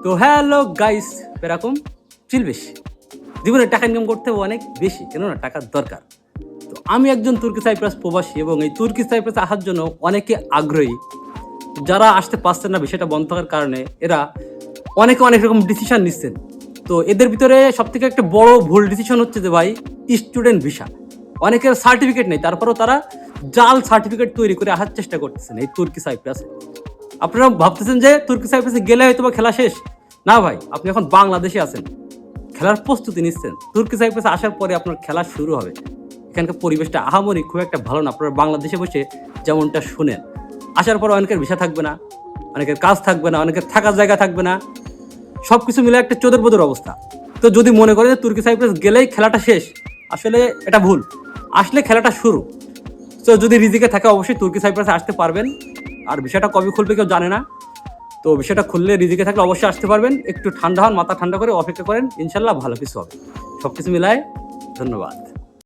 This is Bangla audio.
তো হ্যালো গাইস, এরকম চিল বেশি জীবনে টাকা ইনকাম করতে অনেক বেশি, কেননা টাকার দরকার। তো আমি একজন তুর্কি সাইপ্রাস প্রবাসী এবং এই তুর্কি সাইপ্রাসে আসার জন্য অনেকে আগ্রহী। যারা আসতে পারছেন না বিষয়টা বন্ধ থাকার কারণে এরা অনেকে অনেক রকম ডিসিশন নিচ্ছেন। তো এদের ভিতরে সবথেকে একটা বড় ভুল ডিসিশন হচ্ছে যে ভাই, স্টুডেন্ট ভিসা। অনেকের সার্টিফিকেট নেই, তারপরেও তারা জাল সার্টিফিকেট তৈরি করে আসার চেষ্টা করতেছেন এই তুর্কি সাইপ্রাসে। আপনারা ভাবতেছেন যে তুর্কি সাইপ্রাসে গেলে হয়তো বা খেলা শেষ। না ভাই, আপনি এখন বাংলাদেশে আছেন, খেলার প্রস্তুতি নিচ্ছেন। তুর্কি সাইপ্রাসে আসার পরে আপনার খেলা শুরু হবে। এখানকার পরিবেশটা আহামরি খুব একটা ভালো না, আপনারা বাংলাদেশে বসে যেমনটা শুনেন। আসার পর অনেকের ভিসা থাকবে না, অনেকের কাজ থাকবে না, অনেকের থাকার জায়গা থাকবে না, সব কিছু মিলে একটা চোদর বোদর অবস্থা। তো যদি মনে করেন যে তুর্কি সাইপ্রাস গেলেই খেলাটা শেষ, আসলে এটা ভুল। আসলে খেলাটা শুরু। তো যদি রিজিকে থাকে অবশ্যই তুর্কি সাইপ্রাসে আসতে পারবেন। আর বিষয়টা কবে খুলবে কেউ জানে না। তো বিষয়টা খুললে রিজিকে থাকলে অবশ্যই আসতে পারবেন। একটু ঠান্ডা হন, মাথা ঠান্ডা করে অপেক্ষা করেন, ইনশাল্লাহ ভালো কিছু হবে। সব কিছু মিলায় ধন্যবাদ।